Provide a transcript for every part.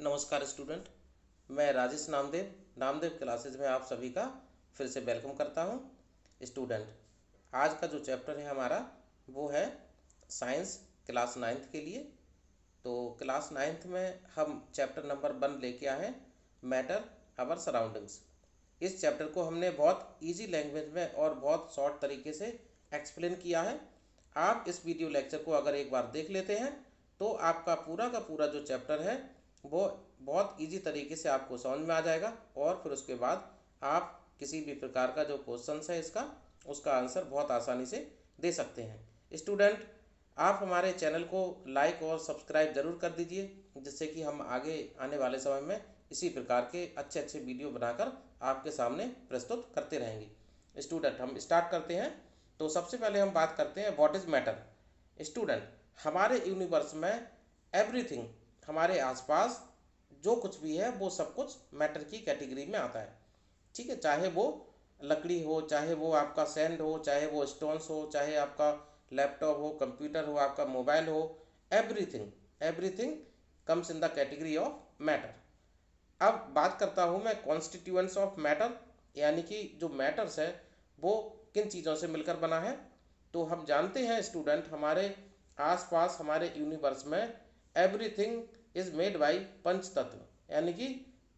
नमस्कार स्टूडेंट। मैं राजेश नामदेव क्लासेज में आप सभी का फिर से वेलकम करता हूं। स्टूडेंट, आज का जो चैप्टर है हमारा वो है साइंस क्लास 9th के लिए। तो क्लास 9th में हम चैप्टर नंबर 1 लेके आए हैं, मैटर आवर सराउंडिंग्स। इस चैप्टर को हमने बहुत इजी लैंग्वेज में और बहुत शॉर्ट तरीके से एक्सप्लेन किया है। आप इस वीडियो लेक्चर को अगर एक बार देख लेते हैं तो आपका पूरा का पूरा जो चैप्टर है वो बहुत इजी तरीके से आपको समझ में आ जाएगा, और फिर उसके बाद आप किसी भी प्रकार का जो क्वेश्चन है उसका आंसर बहुत आसानी से दे सकते हैं। स्टूडेंट, आप हमारे चैनल को लाइक और सब्सक्राइब ज़रूर कर दीजिए, जिससे कि हम आगे आने वाले समय में इसी प्रकार के अच्छे अच्छे वीडियो बनाकर आपके सामने प्रस्तुत करते रहेंगे। स्टूडेंट, हम स्टार्ट करते हैं। तो सबसे पहले हम बात करते हैं व्हाट इज़ मैटर। स्टूडेंट, हमारे यूनिवर्स में एवरीथिंग, हमारे आसपास जो कुछ भी है वो सब कुछ मैटर की कैटेगरी में आता है। ठीक है, चाहे वो लकड़ी हो, चाहे वो आपका सैंड हो, चाहे वो स्टोन्स हो, चाहे आपका लैपटॉप हो, कंप्यूटर हो, आपका मोबाइल हो, everything everything comes in the category of matter. अब बात करता हूँ मैं कॉन्स्टिट्यूएंट्स ऑफ मैटर, यानी कि जो मैटर्स है वो किन चीज़ों से मिलकर बना है। तो हम जानते हैं स्टूडेंट, हमारे आसपास हमारे यूनिवर्स में एवरीथिंग इज मेड बाई पंच तत्व, यानी कि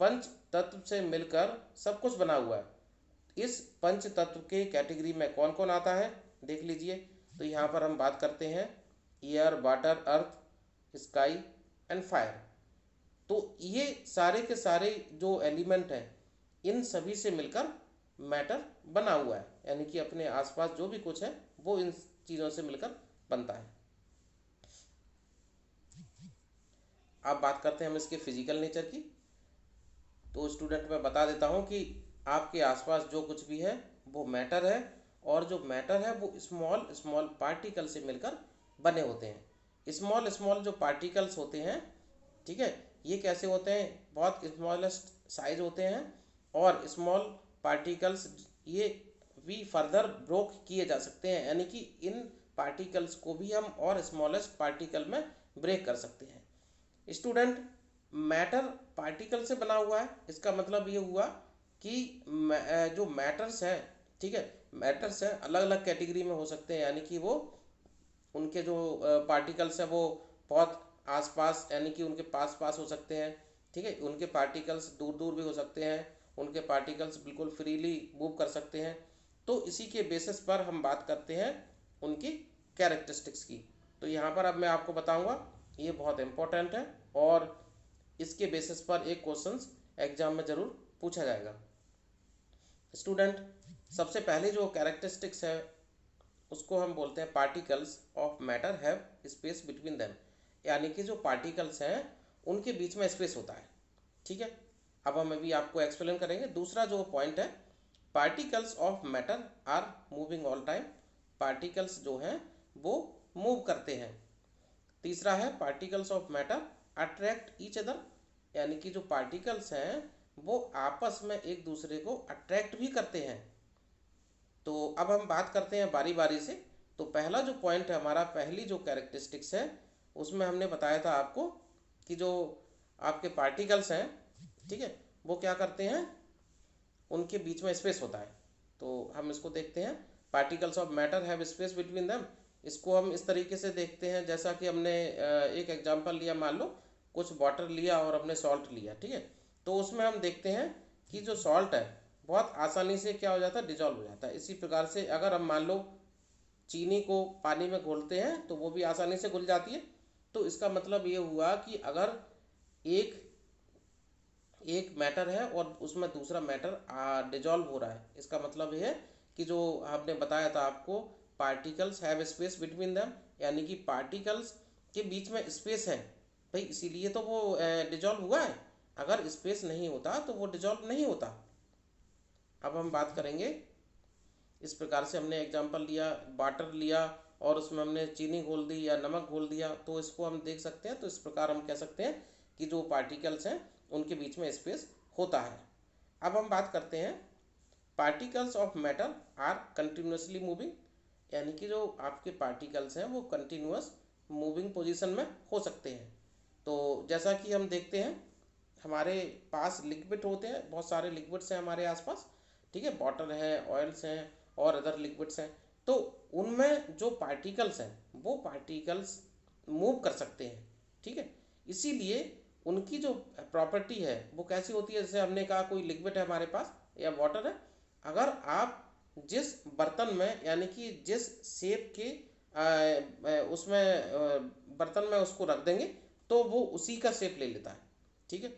पंच तत्व से मिलकर सब कुछ बना हुआ है। इस पंच तत्व के कैटेगरी में कौन कौन आता है देख लीजिए। तो यहाँ पर हम बात करते हैं air, water, earth, sky and fire. तो ये सारे के सारे जो एलिमेंट हैं इन सभी से मिलकर मैटर बना हुआ है, यानी कि अपने आसपास जो भी कुछ है वो इन चीज़ों से मिलकर बनता है। अब बात करते हैं हम इसके फिजिकल नेचर की। तो स्टूडेंट, मैं बता देता हूँ कि आपके आसपास जो कुछ भी है वो मैटर है, और जो मैटर है वो स्मॉल स्मॉल पार्टिकल से मिलकर बने होते हैं। स्मॉल स्मॉल जो पार्टिकल्स होते हैं, ठीक है, ये कैसे होते हैं, बहुत स्मॉलेस्ट साइज होते हैं, और स्मॉल पार्टिकल्स ये भी फर्दर ब्रोक किए जा सकते हैं, यानी कि इन पार्टिकल्स को भी हम और स्मॉलेस्ट पार्टिकल में ब्रेक कर सकते हैं। स्टूडेंट, मैटर पार्टिकल से बना हुआ है, इसका मतलब ये हुआ कि जो मैटर्स हैं, ठीक है, मैटर्स हैं अलग अलग कैटेगरी में हो सकते हैं, यानी कि वो उनके जो पार्टिकल्स हैं वो बहुत आसपास, यानी कि उनके पास पास हो सकते हैं। ठीक है, उनके पार्टिकल्स दूर दूर भी हो सकते हैं, उनके पार्टिकल्स बिल्कुल फ्रीली मूव कर सकते हैं। तो इसी के बेसिस पर हम बात करते हैं उनकी कैरेक्टरिस्टिक्स की। तो यहाँ पर अब मैं आपको बताऊँगा, ये बहुत इम्पोर्टेंट है और इसके बेसिस पर एक क्वेश्चन एग्जाम में ज़रूर पूछा जाएगा। स्टूडेंट, सबसे पहले जो कैरेक्टरिस्टिक्स है उसको हम बोलते हैं particles of matter have space between them, यानी कि जो पार्टिकल्स हैं उनके बीच में स्पेस होता है। ठीक है, अब हम अभी आपको एक्सप्लेन करेंगे। दूसरा जो पॉइंट है, particles of matter are moving all time, particles जो हैं वो मूव करते हैं। तीसरा है particles of matter attract each other, यानी कि जो पार्टिकल्स हैं वो आपस में एक दूसरे को अट्रैक्ट भी करते हैं। तो अब हम बात करते हैं बारी बारी से। तो पहला जो पॉइंट है हमारा, पहली जो कैरेक्टरिस्टिक्स है उसमें हमने बताया था आपको कि जो आपके पार्टिकल्स हैं, ठीक है, वो क्या करते हैं, उनके बीच में स्पेस होता है। तो हम इसको देखते हैं, particles of matter have space between them. इसको हम इस तरीके से देखते हैं, जैसा कि हमने एक एग्जांपल लिया, मान लो कुछ वाटर लिया और हमने सॉल्ट लिया, ठीक है, तो उसमें हम देखते हैं कि जो सॉल्ट है बहुत आसानी से क्या हो जाता है, डिजॉल्व हो जाता है। इसी प्रकार से अगर हम मान लो चीनी को पानी में घोलते हैं तो वो भी आसानी से घुल जाती है। तो इसका मतलब ये हुआ कि अगर एक एक मैटर है और उसमें दूसरा मैटर डिजॉल्व हो रहा है, इसका मतलब ये है कि जो आपने बताया था आपको, particles have space between them, यानी कि पार्टिकल्स के बीच में स्पेस है भाई, इसीलिए तो वो डिजॉल्व हुआ है। अगर स्पेस नहीं होता तो वो डिजॉल्व नहीं होता। अब हम बात करेंगे, इस प्रकार से हमने एग्जांपल लिया, वाटर लिया और उसमें हमने चीनी घोल दी या नमक घोल दिया, तो इसको हम देख सकते हैं। तो इस प्रकार हम कह सकते हैं कि जो पार्टिकल्स हैं उनके बीच में स्पेस होता है। अब हम बात करते हैं particles of matter are continuously moving, यानी कि जो आपके पार्टिकल्स हैं वो कंटिन्यूस मूविंग पोजीशन में हो सकते हैं। तो जैसा कि हम देखते हैं हमारे पास लिक्विड होते हैं, बहुत सारे लिक्विड्स हैं हमारे आसपास, ठीक है, वाटर है, ऑयल्स हैं और अदर लिक्विड्स हैं। तो उनमें जो पार्टिकल्स हैं वो पार्टिकल्स मूव कर सकते हैं, ठीक है। इसीलिए उनकी जो प्रॉपर्टी है वो कैसी होती है, जैसे हमने कहा कोई लिक्विड है हमारे पास या वाटर है, अगर आप जिस बर्तन में यानी कि जिस शेप के उसमें बर्तन में उसको रख देंगे तो वो उसी का शेप ले लेता है, ठीक है।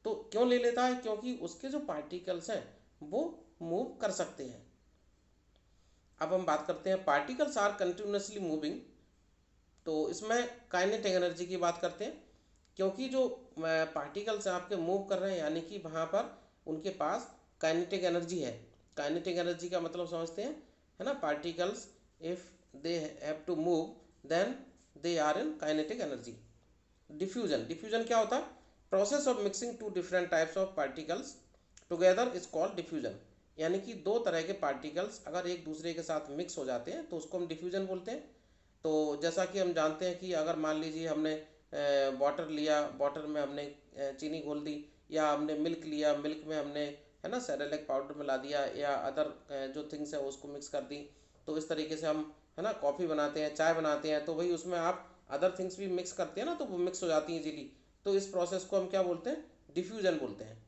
तो क्यों ले लेता है, क्योंकि उसके जो पार्टिकल्स हैं वो मूव कर सकते हैं। अब हम बात करते हैं पार्टिकल्स आर कंटिन्यूसली मूविंग, तो इसमें काइनेटिक एनर्जी की बात करते हैं। क्योंकि जो पार्टिकल्स आपके मूव कर रहे हैं यानी कि वहाँ पर उनके पास काइनेटिक एनर्जी है। काइनेटिक एनर्जी का मतलब समझते हैं, है ना, particles if they have to move then they are in kinetic energy. Diffusion, diffusion क्या होता है, process of mixing two different types of particles together is called diffusion. यानी कि दो तरह के पार्टिकल्स अगर एक दूसरे के साथ मिक्स हो जाते हैं तो उसको हम डिफ्यूजन बोलते हैं। तो जैसा कि हम जानते हैं कि अगर मान लीजिए हमने वाटर लिया, वाटर में हमने चीनी घोल दी, या हमने मिल्क लिया, मिल्क में हमने, है ना, सेरेलैक पाउडर मिला दिया, या अदर जो थिंग्स है उसको मिक्स कर दी। तो इस तरीके से हम, है ना, कॉफ़ी बनाते हैं, चाय बनाते हैं, तो भाई उसमें आप अदर थिंग्स भी मिक्स करते हैं ना, तो वो मिक्स हो जाती हैं इजीली। तो इस प्रोसेस को हम क्या बोलते हैं, डिफ्यूजन बोलते हैं।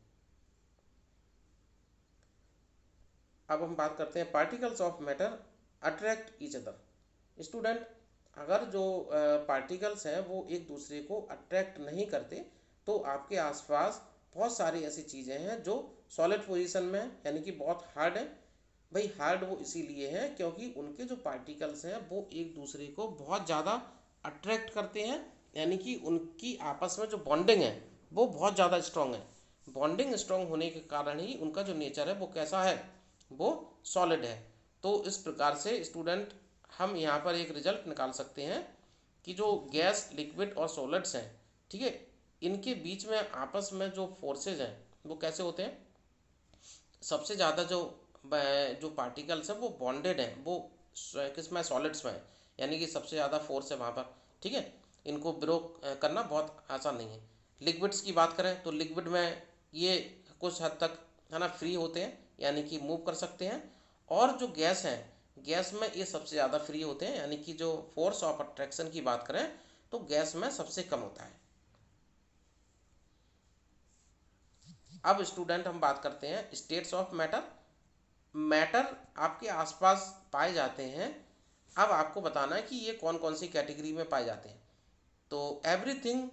अब हम बात करते हैं particles of matter attract each other. Student, अगर जो पार्टिकल्स हैं वो एक दूसरे को अट्रैक्ट नहीं करते तो आपके आसपास बहुत सारी ऐसी चीज़ें हैं जो सॉलिड पोजीशन में है, यानी कि बहुत हार्ड है। भाई हार्ड वो इसीलिए है क्योंकि उनके जो पार्टिकल्स हैं वो एक दूसरे को बहुत ज़्यादा अट्रैक्ट करते हैं, यानी कि उनकी आपस में जो बॉन्डिंग है वो बहुत ज़्यादा स्ट्रांग है। बॉन्डिंग स्ट्रांग होने के कारण ही उनका जो नेचर है वो कैसा है, वो सॉलिड है। तो इस प्रकार से स्टूडेंट हम यहाँ पर एक रिजल्ट निकाल सकते हैं कि जो गैस, लिक्विड और सॉलिड्स हैं, ठीक है, इनके बीच में आपस में जो फोर्सेज हैं वो कैसे होते हैं। सबसे ज़्यादा जो पार्टिकल्स हैं वो बॉन्डेड हैं, वो किस में, सॉलिड्स में है, यानी कि सबसे ज़्यादा फोर्स है वहाँ पर, ठीक है। इनको ब्रो करना बहुत आसान नहीं है। लिक्विड्स की बात करें तो लिक्विड में ये कुछ हद तक, है ना, फ्री होते हैं, यानी कि मूव कर सकते हैं। और जो गैस हैं, गैस में ये सबसे ज़्यादा फ्री होते हैं, यानी कि जो फोर्स ऑफ अट्रैक्शन की बात करें तो गैस में सबसे कम होता है। अब स्टूडेंट हम बात करते हैं स्टेट्स ऑफ मैटर। मैटर आपके आसपास पाए जाते हैं। अब आपको बताना है कि ये कौन कौन सी कैटेगरी में पाए जाते हैं। तो एवरीथिंग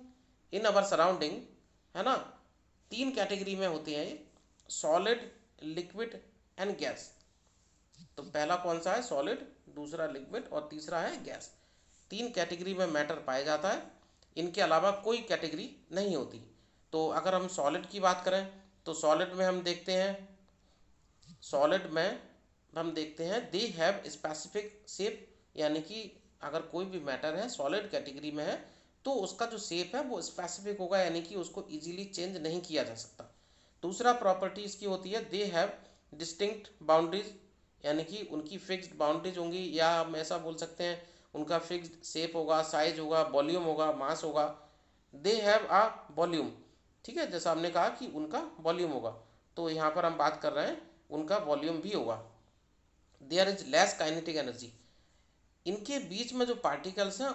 इन अवर सराउंडिंग, है ना, तीन कैटेगरी में होते हैं ये, सॉलिड, लिक्विड एंड गैस। तो पहला कौन सा है, सॉलिड, दूसरा लिक्विड और तीसरा है गैस। तीन कैटेगरी में मैटर पाया जाता है, इनके अलावा कोई कैटेगरी नहीं होती। तो अगर हम सॉलिड की बात करें तो सॉलिड में हम देखते हैं, सॉलिड में हम देखते हैं दे हैव स्पेसिफिक शेप, यानी कि अगर कोई भी मैटर है सॉलिड कैटेगरी में है तो उसका जो शेप है वो स्पेसिफिक होगा, यानी कि उसको इजीली चेंज नहीं किया जा सकता। दूसरा प्रॉपर्टी इसकी होती है दे हैव डिस्टिंक्ट बाउंड्रीज, यानी कि उनकी फिक्स्ड बाउंड्रीज होंगी, या हम ऐसा बोल सकते हैं उनका फिक्स्ड शेप होगा, साइज होगा, वॉल्यूम होगा, मास होगा। दे हैव आ वॉल्यूम, ठीक है, जैसा हमने कहा कि उनका वॉल्यूम होगा, तो यहाँ पर हम बात कर रहे हैं उनका वॉल्यूम भी होगा। There is less kinetic energy, इनके बीच में जो पार्टिकल्स हैं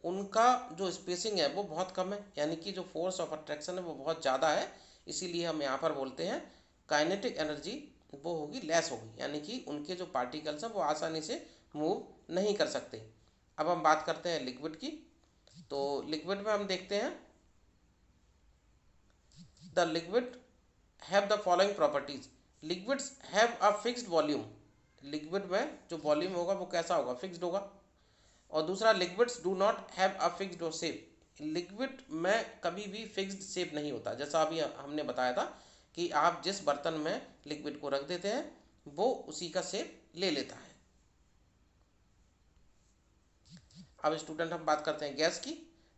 उनका जो स्पेसिंग है वो बहुत कम है, यानी कि जो फोर्स ऑफ अट्रैक्शन है वो बहुत ज़्यादा है, इसीलिए हम यहाँ पर बोलते हैं काइनेटिक एनर्जी वो होगी लेस होगी, यानी कि उनके जो पार्टिकल्स हैं वो आसानी से मूव नहीं कर सकते। अब हम बात करते हैं लिक्विड की। तो लिक्विड में हम देखते हैं the liquid have the following properties. Liquids have a fixed volume, liquid में जो वॉल्यूम होगा वो कैसा होगा, फिक्स्ड होगा। और दूसरा, liquids do not have a fixed shape, liquid में कभी भी फिक्स्ड शेप नहीं होता। जैसा अभी हमने बताया था कि आप जिस बर्तन में लिक्विड को रख देते हैं वो उसी का शेप ले लेता है। अब स्टूडेंट हम बात करते हैं गैस की।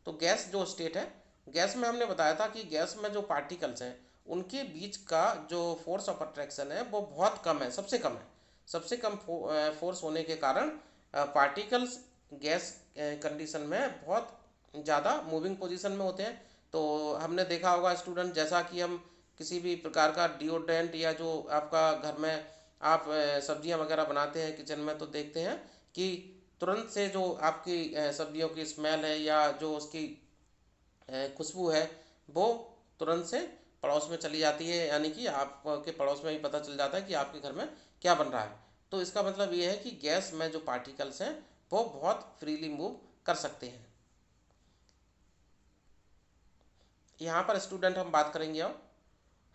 तो गैस जो स्टेट है, गैस में हमने बताया था कि गैस में जो पार्टिकल्स हैं उनके बीच का जो फोर्स ऑफ अट्रैक्शन है वो बहुत कम है, सबसे कम है। सबसे कम फोर्स होने के कारण पार्टिकल्स गैस कंडीशन में बहुत ज़्यादा मूविंग पोजीशन में होते हैं। तो हमने देखा होगा स्टूडेंट, जैसा कि हम किसी भी प्रकार का डिओड्रेंट या जो आपका घर में आप सब्जियां वगैरह बनाते हैं किचन में, तो देखते हैं कि तुरंत से जो आपकी सब्जियों की स्मेल है या जो उसकी खुशबू है वो तुरंत से पड़ोस में चली जाती है, यानी कि आपके पड़ोस में भी पता चल जाता है कि आपके घर में क्या बन रहा है। तो इसका मतलब ये है कि गैस में जो पार्टिकल्स हैं वो बहुत फ्रीली मूव कर सकते हैं। यहाँ पर स्टूडेंट हम बात करेंगे अब,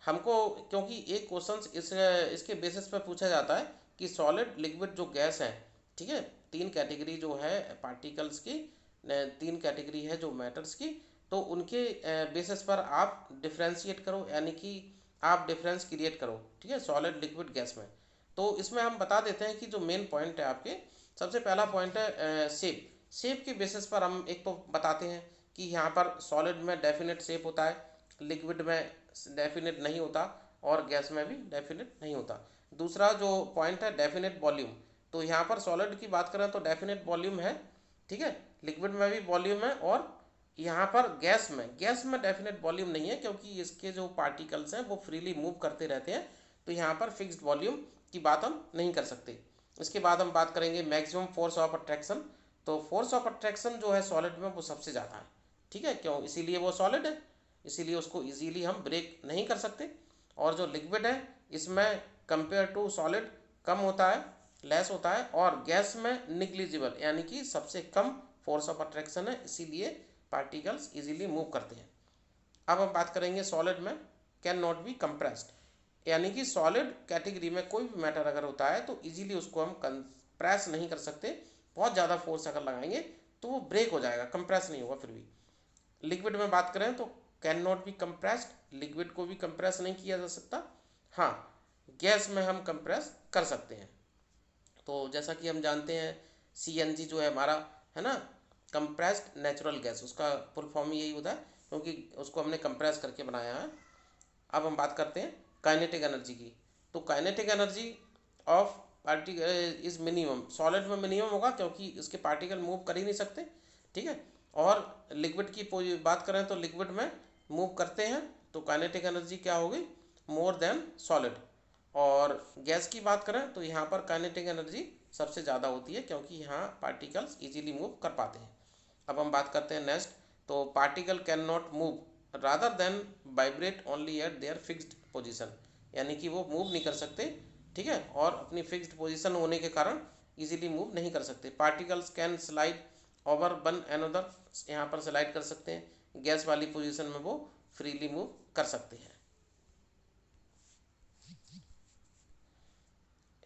हमको क्योंकि एक क्वेश्चन इसके बेसिस पर पूछा जाता है कि सॉलिड लिक्विड जो गैस है, ठीक है, तीन कैटेगरी जो है पार्टिकल्स की, तीन कैटेगरी है जो मैटर्स की, तो उनके बेसिस पर आप डिफ्रेंशिएट करो, यानी कि आप डिफरेंस क्रिएट करो, ठीक है, सॉलिड लिक्विड गैस में। तो इसमें हम बता देते हैं कि जो मेन पॉइंट है आपके, सबसे पहला पॉइंट है शेप। शेप के बेसिस पर हम एक तो बताते हैं कि यहाँ पर सॉलिड में डेफिनेट शेप होता है, लिक्विड में डेफिनेट नहीं होता, और गैस में भी डेफिनेट नहीं होता। दूसरा जो पॉइंट है डेफिनेट वॉल्यूम, तो यहाँ पर सॉलिड की बात करें तो डेफिनेट वॉल्यूम है, ठीक है, लिक्विड में भी वॉल्यूम है, और यहाँ पर गैस में डेफिनेट वॉल्यूम नहीं है, क्योंकि इसके जो पार्टिकल्स हैं वो फ्रीली मूव करते रहते हैं, तो यहाँ पर फिक्स्ड वॉल्यूम की बात हम नहीं कर सकते। इसके बाद हम बात करेंगे मैक्सिमम फोर्स ऑफ अट्रैक्शन। तो फोर्स ऑफ अट्रैक्शन जो है सॉलिड में वो सबसे ज़्यादा है, ठीक है, क्यों, इसीलिए वो सॉलिड है, इसीलिए उसको इजीली हम ब्रेक नहीं कर सकते। और जो लिक्विड है इसमें कंपेयर टू सॉलिड कम होता है, लेस होता है, और गैस में निग्लिजिबल यानी कि सबसे कम फोर्स ऑफ अट्रैक्शन है, इसीलिए पार्टिकल्स इजीली मूव करते हैं। अब हम बात करेंगे सॉलिड में कैन नॉट बी कंप्रेस्ड, यानी कि सॉलिड कैटेगरी में कोई भी मैटर अगर होता है तो इजीली उसको हम कंप्रेस नहीं कर सकते, बहुत ज़्यादा फोर्स अगर लगाएंगे तो वो ब्रेक हो जाएगा, कंप्रेस नहीं होगा फिर भी। लिक्विड में बात करें तो can not be compressed, liquid को भी कंप्रेस नहीं किया जा सकता, हाँ गैस में हम कंप्रेस कर सकते हैं। तो जैसा कि हम जानते हैं सीएनजी जो है हमारा, है ना, कंप्रेस्ड नेचुरल गैस, उसका फुल फॉर्म यही होता है, क्योंकि उसको हमने कंप्रेस करके बनाया है। अब हम बात करते हैं काइनेटिक एनर्जी की। तो kinetic energy of particle is minimum, solid में मिनिमम होगा क्योंकि इसके पार्टिकल मूव कर ही नहीं सकते, ठीक है। और लिक्विड की बात करें तो लिक्विड में मूव करते हैं, तो काइनेटिक एनर्जी क्या होगी, मोर देन सॉलिड। और गैस की बात करें तो यहाँ पर काइनेटिक एनर्जी सबसे ज़्यादा होती है, क्योंकि यहाँ पार्टिकल्स इजीली मूव कर पाते हैं। अब हम बात करते हैं नेक्स्ट, तो particle can not move rather than vibrate only eight there fixed position, यानी कि वो मूव नहीं कर सकते, ठीक है, और अपनी फिक्स्ड पोजीशन होने के कारण इजीली मूव नहीं कर सकते। Particles can slide over one another, यहाँ पर स्लाइड कर सकते हैं, गैस वाली पोजीशन में वो फ्रीली मूव कर सकते हैं।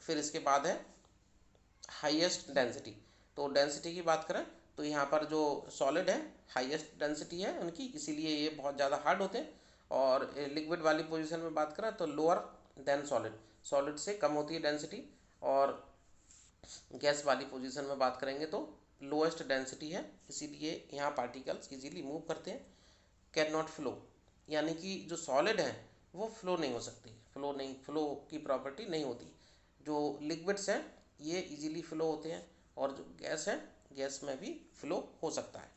फिर इसके बाद है हाईएस्ट डेंसिटी। तो डेंसिटी की बात करें तो यहाँ पर जो सॉलिड है हाईएस्ट डेंसिटी है उनकी, इसीलिए ये बहुत ज़्यादा हार्ड होते हैं। और लिक्विड वाली पोजीशन में बात करें तो लोअर देन सॉलिड, सॉलिड से कम होती है डेंसिटी। और गैस वाली पोजीशन में बात करेंगे तो लोएस्ट डेंसिटी है, इसीलिए यहाँ पार्टिकल्स इजीली मूव करते हैं। कैन नॉट फ्लो, यानी कि जो सॉलिड है वो फ्लो नहीं हो सकती, फ्लो की प्रॉपर्टी नहीं होती। जो लिक्विड्स हैं ये इजीली फ्लो होते हैं, और जो गैस है गैस में भी फ्लो हो सकता है।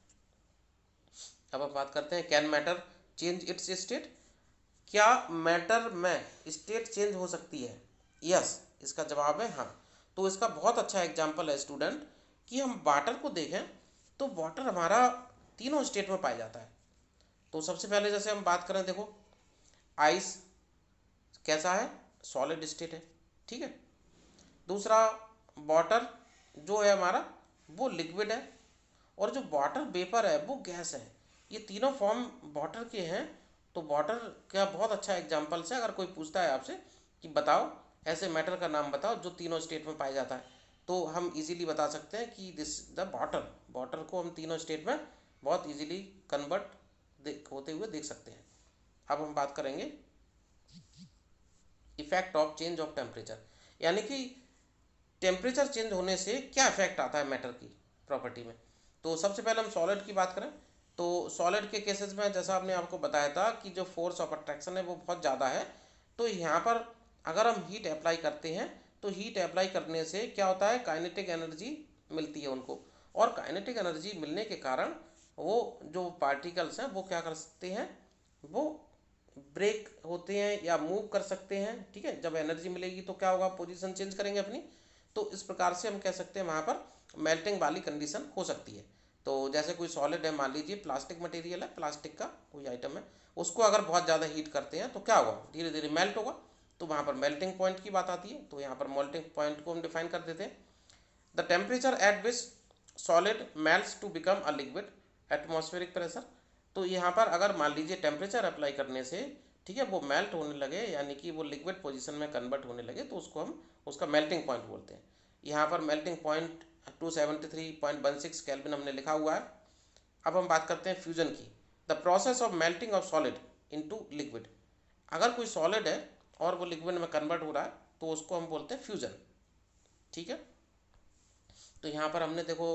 अब हम बात करते हैं can matter change it's state, क्या मैटर में स्टेट चेंज हो सकती है, यस, इसका जवाब है हाँ। तो इसका बहुत अच्छा एग्जांपल है स्टूडेंट कि हम वाटर को देखें तो वाटर हमारा तीनों स्टेट में पाया जाता है। तो सबसे पहले जैसे हम बात करें, देखो आइस कैसा है, सॉलिड स्टेट है, ठीक है। दूसरा वाटर जो है हमारा वो लिक्विड है, और जो वाटर वेपर है वो गैस है। ये तीनों फॉर्म वाटर के हैं। तो वाटर का बहुत अच्छा एग्जांपल है, अगर कोई पूछता है आपसे कि बताओ ऐसे मैटर का नाम बताओ जो तीनों स्टेट में पाया जाता है, तो हम इजीली बता सकते हैं कि दिस द वाटर, वाटर को हम तीनों स्टेट में बहुत इजीली कन्वर्ट होते हुए देख सकते हैं। अब हम बात करेंगे effect of change of temperature, यानी कि टेम्परेचर चेंज होने से क्या इफेक्ट आता है मैटर की प्रॉपर्टी में। तो सबसे पहले हम सॉलिड की बात करें तो सॉलिड के केसेस में जैसा आपने आपको बताया था कि जो फोर्स ऑफ अट्रैक्शन है वो बहुत ज़्यादा है। तो यहाँ पर अगर हम हीट अप्लाई करते हैं तो हीट अप्लाई करने से क्या होता है, काइनेटिक एनर्जी मिलती है उनको, और काइनेटिक एनर्जी मिलने के कारण वो जो पार्टिकल्स हैं वो क्या कर सकते हैं, वो ब्रेक होते हैं या मूव कर सकते हैं। ठीक है, जब एनर्जी मिलेगी तो क्या होगा, पोजीशन चेंज करेंगे अपनी। तो इस प्रकार से हम कह सकते हैं वहाँ पर मेल्टिंग वाली कंडीशन हो सकती है। तो जैसे कोई सॉलिड है, मान लीजिए प्लास्टिक मटेरियल है, प्लास्टिक का कोई आइटम है, उसको अगर बहुत ज़्यादा हीट करते हैं तो क्या होगा, धीरे धीरे मेल्ट होगा। तो वहाँ पर मेल्टिंग पॉइंट की बात आती है। तो यहाँ पर मेल्टिंग पॉइंट को हम डिफाइन कर देते हैं, the temperature at which solid melts to become a liquid, atmospheric pressure. तो यहाँ पर अगर मान लीजिए टेम्परेचर अप्लाई करने से, ठीक है, वो मेल्ट होने लगे, यानी कि वो लिक्विड पोजीशन में कन्वर्ट होने लगे, तो उसको हम उसका मेल्टिंग पॉइंट बोलते हैं। यहाँ पर मेल्टिंग पॉइंट 273.16 केल्विन हमने लिखा हुआ है। अब हम बात करते हैं फ्यूजन की, the process of melting of solid into liquid. अगर कोई सॉलिड है और वो लिक्विड में कन्वर्ट हो रहा है तो उसको हम बोलते हैं फ्यूजन। ठीक है, तो यहाँ पर हमने देखो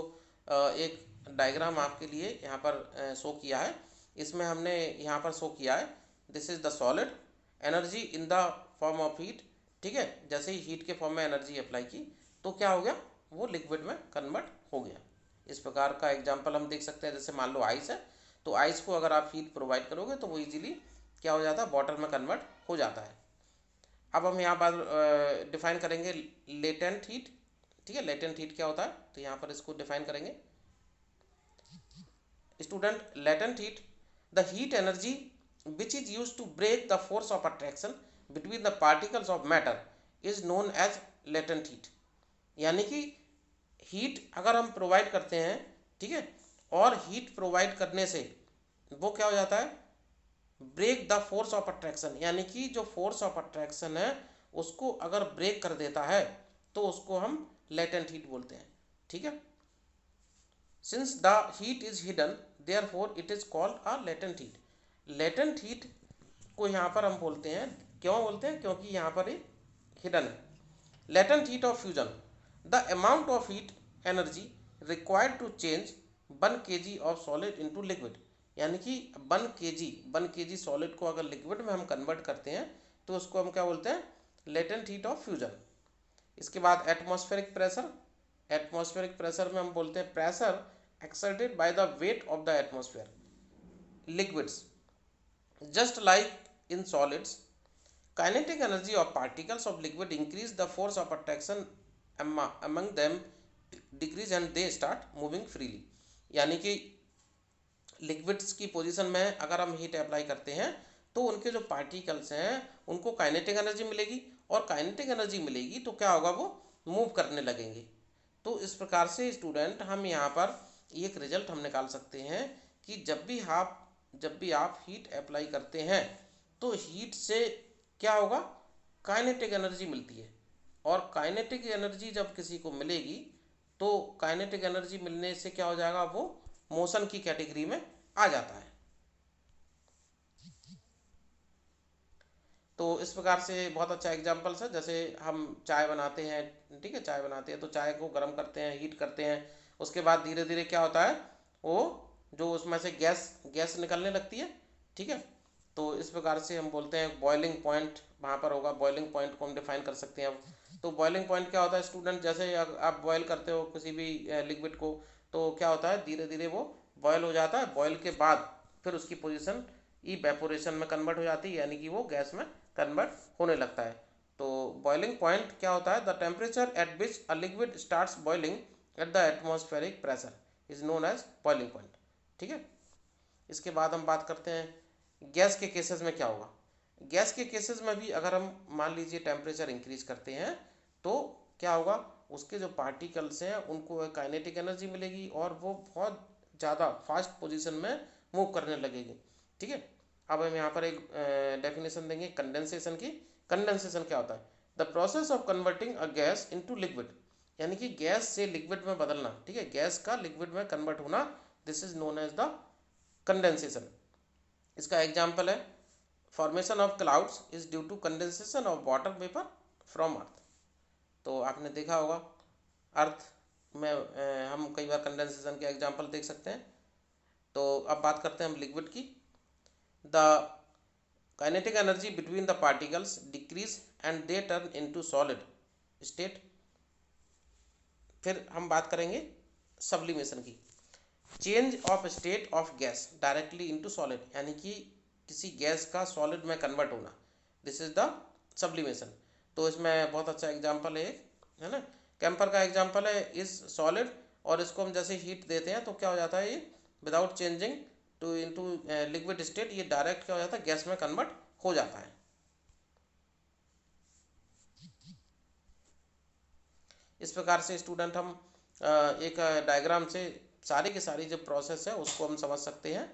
एक डायग्राम आपके लिए यहाँ पर शो किया है। इसमें हमने यहाँ पर शो किया है, this is the solid, energy in the form of heat. ठीक है, जैसे ही हीट के फॉर्म में एनर्जी अप्लाई की तो क्या हो गया, वो लिक्विड में कन्वर्ट हो गया। इस प्रकार का एग्जाम्पल हम देख सकते हैं, जैसे मान लो आइस है, तो आइस को अगर आप हीट प्रोवाइड करोगे तो वो इजीली क्या हो जाता है, वाटर में कन्वर्ट हो जाता है। अब हम यहाँ पर डिफाइन करेंगे लेटेंट हीट। ठीक है, लेटेंट हीट क्या होता है, तो यहाँ पर इसको डिफाइन करेंगे, student, latent heat, the heat energy which is use to break the force of attraction between the particles of matter is known as latent heat. यानी कि हीट अगर हम प्रोवाइड करते हैं, ठीक है, और हीट प्रोवाइड करने से वो क्या हो जाता है, break the force of attraction, यानी कि जो फोर्स ऑफ अट्रैक्शन है उसको अगर ब्रेक कर देता है तो उसको हम लेटेंट हीट बोलते हैं। ठीक है, since the heat is hidden therefore it is called a latent heat. Latent heat को यहाँ पर हम बोलते हैं, क्यों बोलते हैं, क्योंकि यहाँ पर ये हिडन है। Latent heat of fusion, the amount of heat energy required to change 1 kg of solid into liquid. यानी कि 1 kg सॉलिड को अगर लिक्विड में हम कन्वर्ट करते हैं तो उसको हम क्या बोलते हैं, लेटेंट हीट ऑफ फ्यूजन। इसके बाद एटमॉस्फेरिक प्रेशर, एटमॉस्फेरिक प्रेशर में हम बोलते हैं pressure exerted by the weight of the atmosphere liquids, just like in solids, kinetic energy of particles of liquid increase, the force of attraction among them decrease and they start moving freely। यानी कि liquids की position में अगर हम heat apply करते हैं तो उनके जो पार्टिकल्स हैं उनको काइनेटिक एनर्जी मिलेगी, और काइनेटिक एनर्जी मिलेगी तो क्या होगा, वो मूव करने लगेंगे। तो इस प्रकार से स्टूडेंट हम यहाँ पर एक रिजल्ट हम निकाल सकते हैं कि जब भी आप हीट अप्लाई करते हैं तो हीट से क्या होगा, काइनेटिक एनर्जी मिलती है। और काइनेटिक एनर्जी जब किसी को मिलेगी तो काइनेटिक एनर्जी मिलने से क्या हो जाएगा, वो मोशन की कैटेगरी में आ जाता है। तो इस प्रकार से बहुत अच्छा एग्जाम्पल्स है, जैसे हम चाय बनाते हैं, ठीक है, चाय बनाते हैं तो चाय को गर्म करते हैं, हीट करते हैं, उसके बाद धीरे धीरे क्या होता है, वो जो उसमें से गैस निकलने लगती है। ठीक है, तो इस प्रकार से हम बोलते हैं बॉइलिंग पॉइंट वहाँ पर होगा, बॉइलिंग पॉइंट को हम डिफाइन कर सकते हैं। अब तो बॉइलिंग पॉइंट क्या होता है स्टूडेंट, जैसे आप बॉयल करते हो किसी भी लिक्विड को तो क्या होता है, धीरे धीरे वो बॉयल हो जाता है, बॉयल के बाद फिर उसकी पोजीशन इवेपोरेशन में कन्वर्ट हो जाती है, यानी कि वो गैस में कन्वर्ट होने लगता है। तो बॉइलिंग पॉइंट क्या होता है, the temperature at which a liquid starts boiling at the atmospheric pressure is known as boiling point. ठीक है, इसके बाद हम बात करते हैं गैस के केसेस में क्या होगा। गैस के केसेस में भी अगर हम मान लीजिए टेम्परेचर इंक्रीज करते हैं तो क्या होगा, उसके जो पार्टिकल्स हैं उनको काइनेटिक एनर्जी मिलेगी और वो बहुत ज़्यादा फास्ट पोजीशन में मूव करने लगेगी। ठीक है, अब हम यहाँ पर एक डेफिनेशन देंगे कंडेंसेशन की। कंडेंसेशन क्या होता है, the process of converting a gas into liquid, यानी कि गैस से लिक्विड में बदलना। ठीक है, गैस का लिक्विड में कन्वर्ट होना, this is known as the condensation. इसका एग्जाम्पल है formation of clouds is due to condensation of water vapour from earth. तो आपने देखा होगा अर्थ में हम कई बार कंडेंसेशन के एग्जाम्पल देख सकते हैं। तो अब बात करते हैं हम लिक्विड की, the kinetic energy between the particles decrease and they turn into solid state. फिर हम बात करेंगे सब्लिमेशन की। Change of state of gas directly into solid, यानी कि किसी गैस का सॉलिड में कन्वर्ट होना, दिस इज द सब्लिमेशन। तो इसमें बहुत अच्छा एग्जांपल है ना, कैंपर का एग्जांपल है इज सॉलिड, और इसको हम जैसे हीट देते हैं तो क्या हो जाता है, ये without changing to into liquid state, ये डायरेक्ट क्या हो जाता है, गैस में कन्वर्ट हो जाता है। इस प्रकार से स्टूडेंट हम एक डायग्राम से सारी की सारी जो प्रोसेस है उसको हम समझ सकते हैं।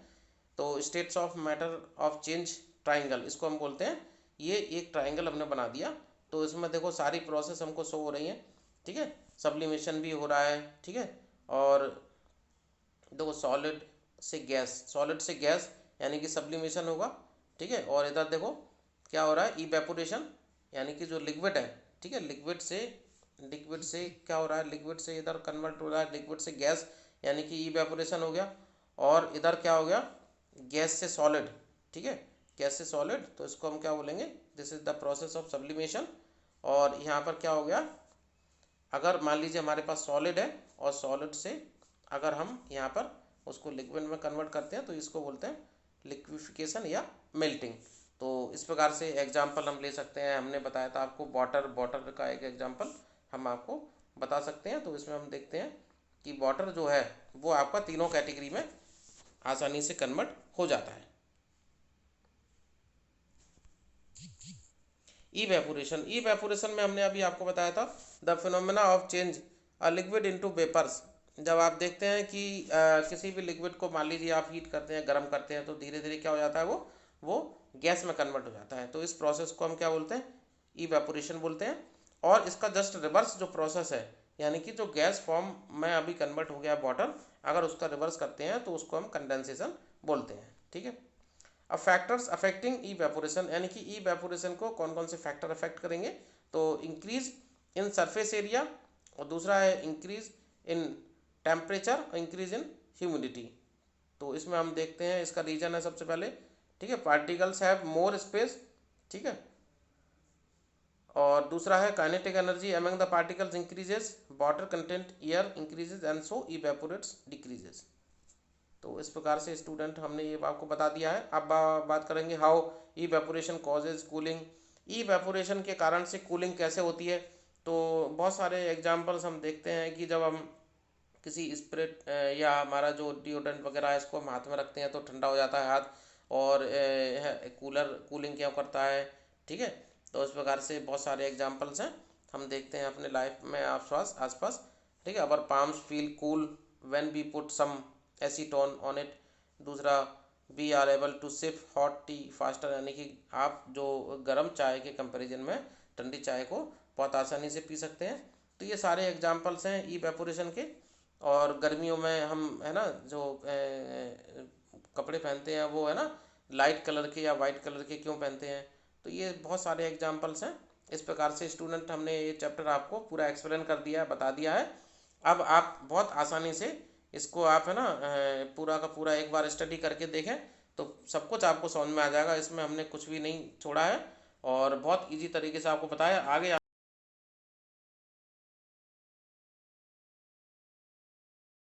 तो states of matter of change triangle, इसको हम बोलते हैं, ये एक ट्राइंगल हमने बना दिया। तो इसमें देखो सारी प्रोसेस हमको शो हो रही है, ठीक है, सब्लिमेशन भी हो रहा है, ठीक है, और देखो सॉलिड से गैस यानी कि सब्लिमेशन होगा, ठीक है, और इधर देखो क्या हो रहा है, इवेपोरेशन, यानी कि जो लिक्विड है, ठीक है, लिक्विड से क्या हो रहा है, लिक्विड से इधर कन्वर्ट हो रहा है, लिक्विड से गैस यानी कि इवेपोरेशन हो गया, और इधर क्या हो गया, गैस से सॉलिड, ठीक है, गैस से सॉलिड, तो इसको हम क्या बोलेंगे, this is the process of sublimation. और यहाँ पर क्या हो गया, अगर मान लीजिए हमारे पास सॉलिड है और सॉलिड से अगर हम यहाँ पर उसको लिक्विड में कन्वर्ट करते हैं तो इसको बोलते हैं लिक्विफिकेशन या मेल्टिंग। तो इस प्रकार से एग्जांपल हम ले सकते हैं, हमने बताया था आपको वाटर का एक एग्जांपल हम आपको बता सकते हैं। तो इसमें हम देखते हैं कि वाटर जो है वो आपका तीनों कैटेगरी में आसानी से कन्वर्ट हो जाता है। इवेपोरेशन में हमने अभी आपको बताया था the phenomena of change a liquid into vapours. जब आप देखते हैं कि किसी भी लिक्विड को मान लीजिए आप हीट करते हैं, गर्म करते हैं, तो धीरे धीरे क्या हो जाता है, वो गैस में कन्वर्ट हो जाता है। तो इस प्रोसेस को हम क्या बोलते हैं, इवेपोरेशन बोलते हैं। और इसका जस्ट रिवर्स जो प्रोसेस है, यानी कि जो गैस फॉर्म में अभी कन्वर्ट हो गया वाटर, अगर उसका रिवर्स करते हैं तो उसको हम कंडेंसेशन बोलते हैं, ठीक है। अब फैक्टर्स अफेक्टिंग इवेपोरेशन, यानी कि इवेपोरेशन को कौन कौन से फैक्टर अफेक्ट करेंगे, तो इंक्रीज इन सरफेस एरिया, और दूसरा है इंक्रीज इन टेम्परेचर और इंक्रीज इन ह्यूमिडिटी। तो इसमें हम देखते हैं इसका रीजन है सबसे पहले, ठीक है, पार्टिकल्स हैव मोर स्पेस, ठीक है, और दूसरा है kinetic energy among the particles increases, water content air increases and so evaporates decreases. तो इस प्रकार से स्टूडेंट हमने ये आपको बता दिया है। अब बात करेंगे how evaporation causes cooling, evaporation के कारण से कूलिंग कैसे होती है। तो बहुत सारे एग्जांपल्स हम देखते हैं कि जब हम किसी स्प्रे या हमारा जो डिओड्रेंट वगैरह है इसको हम हाथ में रखते हैं तो ठंडा हो जाता है हाथ, और कूलिंग क्या करता है, ठीक है। तो इस प्रकार से बहुत सारे एग्जांपल्स हैं, हम देखते हैं अपने लाइफ में आसपास, ठीक है। Our palms feel cool when we put some acetone on it. दूसरा, we are able to sip hot tea faster, यानी कि आप जो गर्म चाय के कंपैरिजन में ठंडी चाय को बहुत आसानी से पी सकते हैं। तो ये सारे एग्जांपल्स हैं इवेपोरेशन के। और गर्मियों में हम है ना जो कपड़े पहनते हैं वो है ना लाइट कलर के या वाइट कलर के क्यों पहनते हैं, तो ये बहुत सारे एग्जांपल्स हैं। इस प्रकार से स्टूडेंट हमने ये चैप्टर आपको पूरा एक्सप्लेन कर दिया है, बता दिया है। अब आप बहुत आसानी से इसको आप है ना पूरा का पूरा एक बार स्टडी करके देखें तो सब कुछ आपको समझ में आ जाएगा, इसमें हमने कुछ भी नहीं छोड़ा है और बहुत इजी तरीके से आपको बताया। आगे